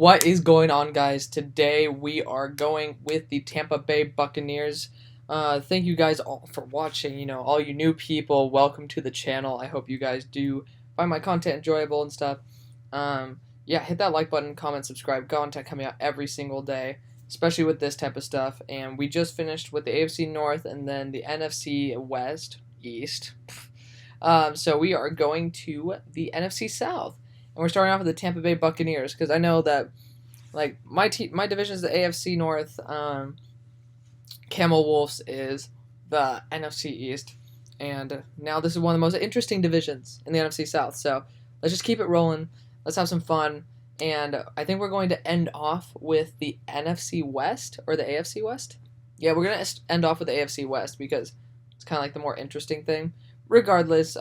What is going on, guys? Today we are going with the Tampa Bay Buccaneers. Thank you guys all for watching. All you new people, welcome to the channel. I hope you guys do find my content enjoyable and stuff. Yeah, hit that like button, comment, subscribe. Content coming out every single day, especially with this type of stuff. And we just finished with the AFC North and then the NFC East. So we are going to the NFC South. And we're starting off with the Tampa Bay Buccaneers because I know that, like, my division is the AFC North. Camel Wolves is the NFC East, and now this is one of the most interesting divisions in the NFC South. So let's just keep it rolling. Let's have some fun, and I think we're going to end off with the NFC West or the AFC West. Yeah, we're gonna end off with the AFC West because it's kind of like the more interesting thing. Regardless,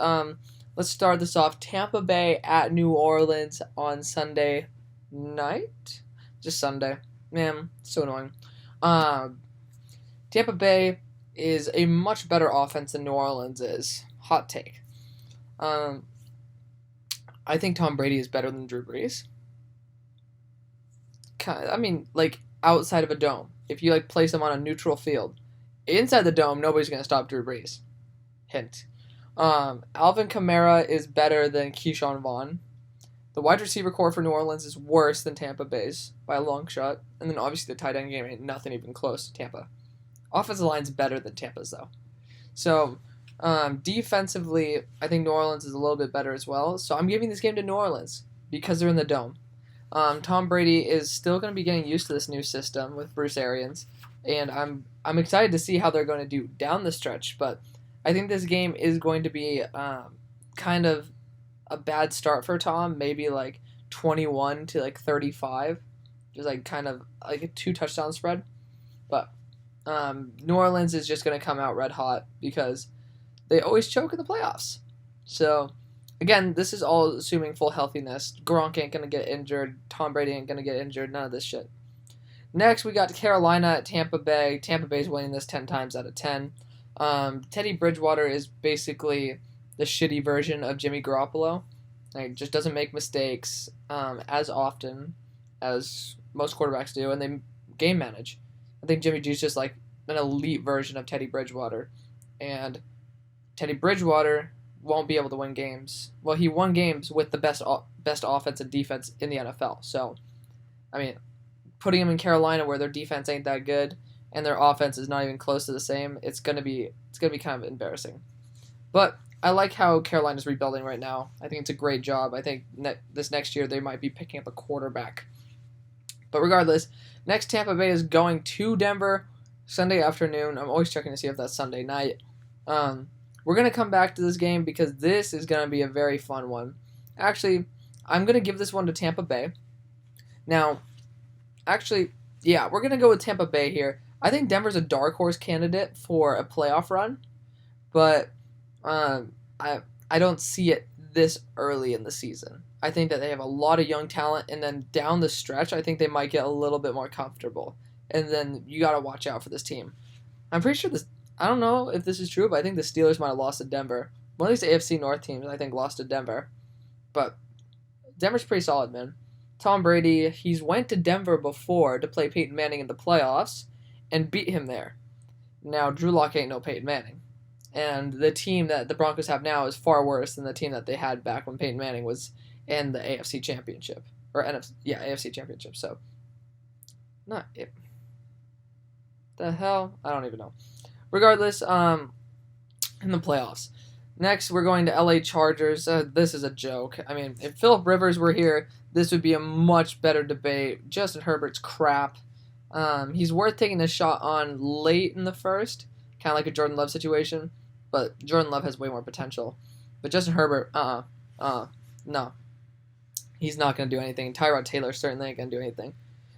let's start this off. Tampa Bay at New Orleans on Sunday night. Just Sunday. Man, so annoying. Tampa Bay is a much better offense than New Orleans is. Hot take. I think Tom Brady is better than Drew Brees. I mean, like, outside of a dome. If you, like, place them on a neutral field. Inside the dome, nobody's going to stop Drew Brees. Hint. Alvin Kamara is better than Keyshawn Vaughn. The wide receiver core for New Orleans is worse than Tampa Bay's by a long shot. And then obviously the tight end game ain't nothing even close to Tampa. Offensive line's better than Tampa's, though. So, defensively, I think New Orleans is a little bit better as well. So I'm giving this game to New Orleans because they're in the dome. Tom Brady is still going to be getting used to this new system with Bruce Arians. And I'm excited to see how they're going to do down the stretch. But I think this game is going to be kind of a bad start for Tom, maybe like 21 to like 35, just like kind of like a 2-touchdown spread. But New Orleans is just going to come out red hot because they always choke in the playoffs. So again, this is all assuming full healthiness. Gronk ain't going to get injured. Tom Brady ain't going to get injured. None of this shit. Next, we got Carolina at Tampa Bay. Tampa Bay's winning this 10 times out of 10. Teddy Bridgewater is basically the shitty version of Jimmy Garoppolo. Like, just doesn't make mistakes as often as most quarterbacks do, and they game manage. I think Jimmy G's just like an elite version of Teddy Bridgewater, and Teddy Bridgewater won't be able to win games. Well, he won games with the best offense and defense in the NFL. So, I mean, putting him in Carolina where their defense ain't that good and their offense is not even close to the same, it's gonna be kind of embarrassing. But I like how Carolina's rebuilding right now. I think it's a great job. I think this next year they might be picking up a quarterback. But regardless, next Tampa Bay is going to Denver Sunday afternoon. I'm always checking to see if that's Sunday night. We're gonna come back to this game because this is gonna be a very fun one. Actually, I'm gonna give this one to Tampa Bay. Now, actually, yeah, we're gonna go with Tampa Bay here. I think Denver's a dark horse candidate for a playoff run, but I don't see it this early in the season. I think that they have a lot of young talent, and then down the stretch, I think they might get a little bit more comfortable. And then you got to watch out for this team. I'm pretty sure this. I don't know if this is true, but I think the Steelers might have lost to Denver. One of these AFC North teams, I think, lost to Denver. But Denver's pretty solid, man. Tom Brady, he's went to Denver before to play Peyton Manning in the playoffs and beat him there. Now, Drew Lock ain't no Peyton Manning. And the team that the Broncos have now is far worse than the team that they had back when Peyton Manning was in the AFC Championship. Or NFC, yeah, AFC Championship. So, not it. The hell? I don't even know. Regardless, in the playoffs. Next, we're going to LA Chargers. This is a joke. I mean, if Phillip Rivers were here, this would be a much better debate. Justin Herbert's crap. He's worth taking a shot on late in the first, kind of like a Jordan Love situation, but Jordan Love has way more potential. But Justin Herbert, no. He's not going to do anything. Tyrod Taylor certainly ain't going to do anything.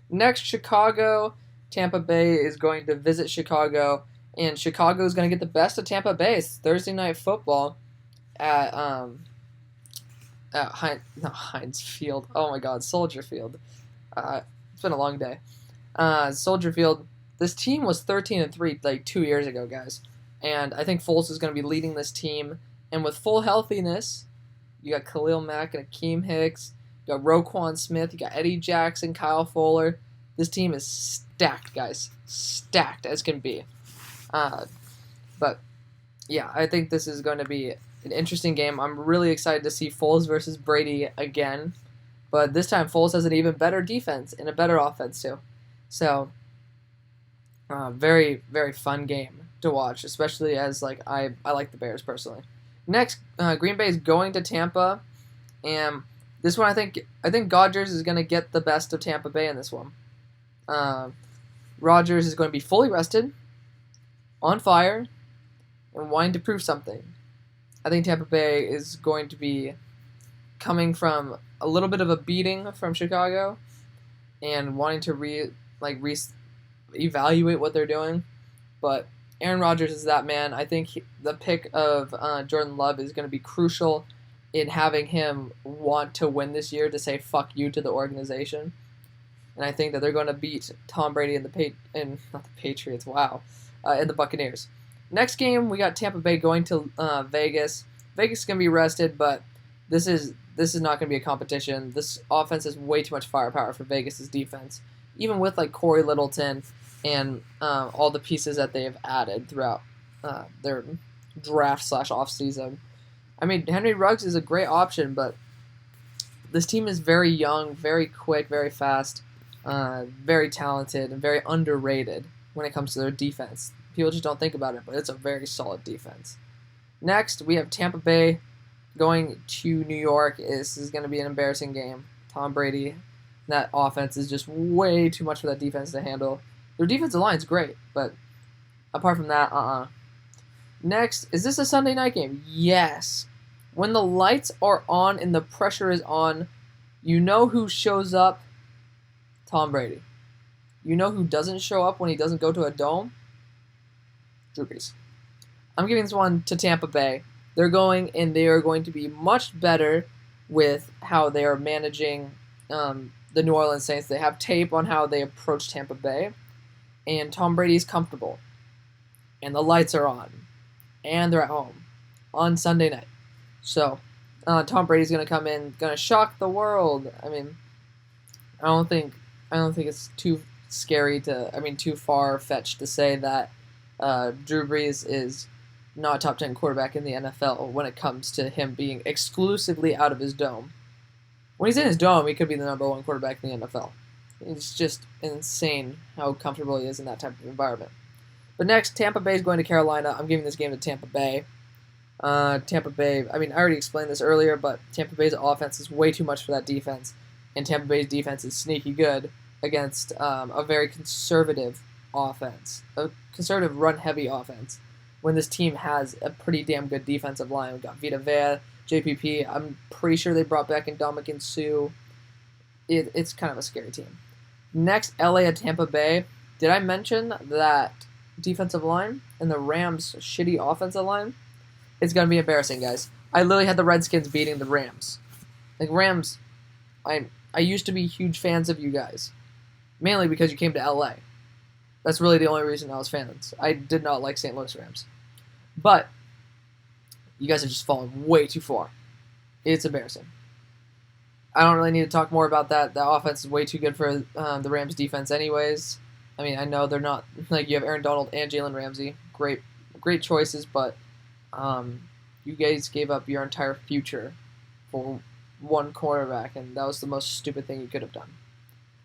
Next, Chicago. Tampa Bay is going to visit Chicago, and Chicago is going to get the best of Tampa Bay. It's Thursday Night Football at Heinz Field. Oh my God, Soldier Field. It's been a long day. Soldier Field. This team was 13-3 like 2 years ago, guys, and I think Foles is going to be leading this team. And with full healthiness, you got Khalil Mack and Akeem Hicks. You got Roquan Smith. You got Eddie Jackson, Kyle Fuller. This team is stacked, guys. Stacked as can be. But yeah, I think this is going to be an interesting game. I'm really excited to see Foles versus Brady again. But this time, Foles has an even better defense and a better offense, too. So, very, very fun game to watch, especially as I like the Bears personally. Next, Green Bay is going to Tampa, and this one I think Rodgers is going to get the best of Tampa Bay in this one. Rodgers is going to be fully rested, on fire, and wanting to prove something. I think Tampa Bay is going to be coming from a little bit of a beating from Chicago and wanting to evaluate what they're doing. But Aaron Rodgers is that man. I think the pick of Jordan Love is going to be crucial in having him want to win this year, to say fuck you to the organization. And I think that they're going to beat Tom Brady and not the Patriots, and the Buccaneers. Next game, we got Tampa Bay going to Vegas. Vegas is going to be rested, but this is not going to be a competition. This offense has way too much firepower for Vegas' defense, even with Corey Littleton and all the pieces that they have added throughout their draft / offseason. I mean, Henry Ruggs is a great option, but this team is very young, very quick, very fast, very talented, and very underrated when it comes to their defense. People just don't think about it, but it's a very solid defense. Next, we have Tampa Bay going to New York. This is going to be an embarrassing game. Tom Brady, that offense is just way too much for that defense to handle. Their defensive line is great, but apart from that, Next, is this a Sunday night game? Yes. When the lights are on and the pressure is on, you know who shows up? Tom Brady. You know who doesn't show up when he doesn't go to a dome? Drew Brees. I'm giving this one to Tampa Bay. They're going, and they are going to be much better with how they are managing the New Orleans Saints. They have tape on how they approach Tampa Bay, and Tom Brady is comfortable, and the lights are on, and they're at home on Sunday night. So Tom Brady's going to come in, going to shock the world. I mean, I don't think it's too too far-fetched to say that Drew Brees is not a top 10 quarterback in the NFL when it comes to him being exclusively out of his dome. When he's in his dome, he could be the number one quarterback in the NFL. It's just insane how comfortable he is in that type of environment. But next, Tampa Bay is going to Carolina. I'm giving this game to Tampa Bay. Tampa Bay, I already explained this earlier, but Tampa Bay's offense is way too much for that defense, and Tampa Bay's defense is sneaky good against a very conservative offense, a conservative run-heavy offense, when this team has a pretty damn good defensive line. We've got Vita Vea, JPP. I'm pretty sure they brought back Ndamukong Suh. It's kind of a scary team. Next, LA at Tampa Bay. Did I mention that defensive line and the Rams' shitty offensive line? It's going to be embarrassing, guys. I literally had the Redskins beating the Rams. Rams, I used to be huge fans of you guys, mainly because you came to LA. That's really the only reason I was fans. I did not like St. Louis Rams. But you guys have just fallen way too far. It's embarrassing. I don't really need to talk more about that. The offense is way too good for the Rams defense anyways. I know they're not, you have Aaron Donald and Jalen Ramsey. Great choices, but you guys gave up your entire future for one quarterback, and that was the most stupid thing you could have done.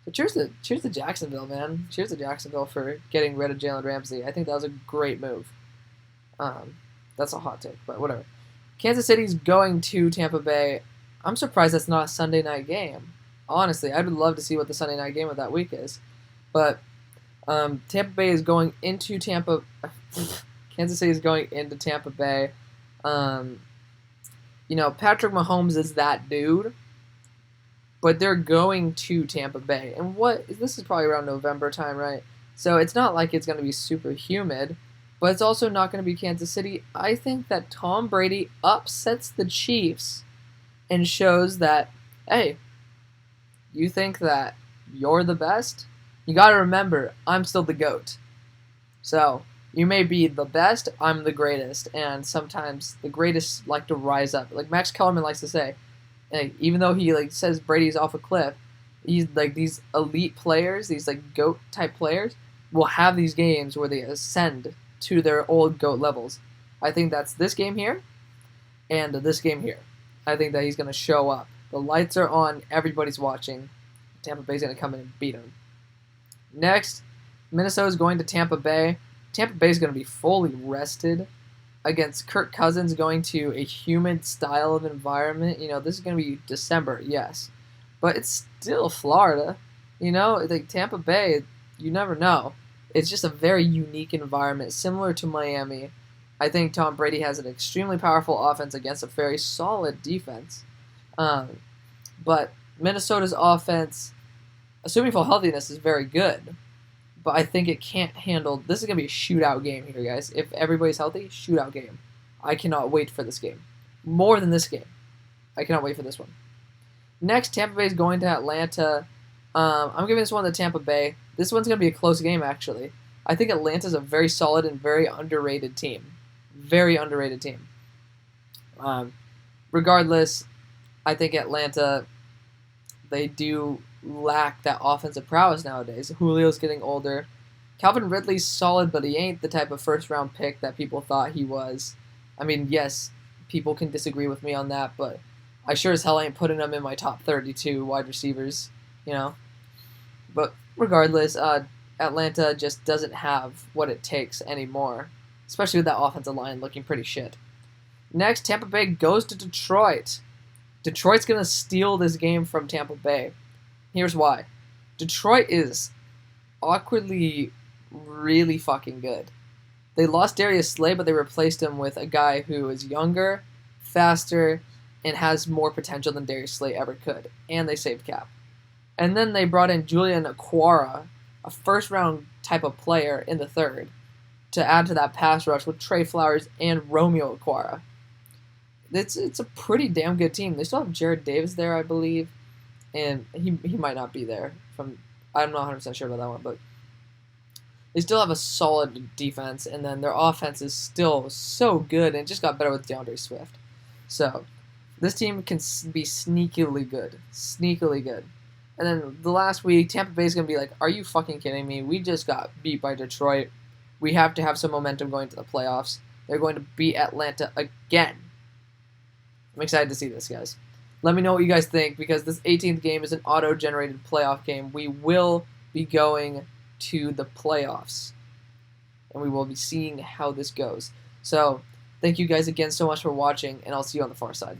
So cheers to Jacksonville, man. Cheers to Jacksonville for getting rid of Jalen Ramsey. I think that was a great move. That's a hot take, but whatever. Kansas City's going to Tampa Bay. I'm surprised that's not a Sunday night game. Honestly, I would love to see what the Sunday night game of that week is. But Tampa Bay is going into Tampa. Kansas City is going into Tampa Bay. Patrick Mahomes is that dude. But they're going to Tampa Bay. And this is probably around November time, right? So it's not like it's going to be super humid, but it's also not going to be Kansas City. I think that Tom Brady upsets the Chiefs and shows that, hey, you think that you're the best? You got to remember, I'm still the GOAT. So you may be the best, I'm the greatest. And sometimes the greatest like to rise up. Like Max Kellerman likes to say, Like, even though he like says Brady's off a cliff, he's like these elite players, these like GOAT type players, will have these games where they ascend to their old GOAT levels. I think that's this game here and this game here. I think that he's going to show up. The lights are on. Everybody's watching. Tampa Bay's going to come in and beat him. Next, Minnesota's going to Tampa Bay. Tampa Bay's going to be fully rested against Kirk Cousins going to a humid style of environment. You know, this is going to be December, yes. But it's still Florida. You know, like Tampa Bay, you never know. It's just a very unique environment, similar to Miami. I think Tom Brady has an extremely powerful offense against a very solid defense. But Minnesota's offense, assuming full healthiness, is very good. But I think it can't handle. This is going to be a shootout game here, guys. If everybody's healthy, shootout game. I cannot wait for this game. More than this game. I cannot wait for this one. Next, Tampa Bay is going to Atlanta. I'm giving this one to Tampa Bay. This one's going to be a close game, actually. I think Atlanta's a very solid and very underrated team. Very underrated team. Regardless, I think Atlanta, they do lack that offensive prowess nowadays. Julio's getting older. Calvin Ridley's solid, but he ain't the type of first-round pick that people thought he was. I mean, yes, people can disagree with me on that, but I sure as hell ain't putting him in my top 32 wide receivers, you know. But regardless, Atlanta just doesn't have what it takes anymore, especially with that offensive line looking pretty shit. Next, Tampa Bay goes to Detroit. Detroit's going to steal this game from Tampa Bay. Here's why. Detroit is awkwardly really fucking good. They lost Darius Slay, but they replaced him with a guy who is younger, faster, and has more potential than Darius Slay ever could. And they saved cap. And then they brought in Julian Okwara, a first-round type of player in the third, to add to that pass rush with Trey Flowers and Romeo Okwara. It's a pretty damn good team. They still have Jared Davis there, I believe. And he might not be there. I'm not 100% sure about that one, but they still have a solid defense, and then their offense is still so good, and it just got better with DeAndre Swift. So, this team can be sneakily good. Sneakily good. And then the last week, Tampa Bay's going to be like, are you fucking kidding me? We just got beat by Detroit. We have to have some momentum going to the playoffs. They're going to beat Atlanta again. I'm excited to see this, guys. Let me know what you guys think, because this 18th game is an auto-generated playoff game. We will be going to the playoffs, and we will be seeing how this goes. So, thank you guys again so much for watching, and I'll see you on the far side.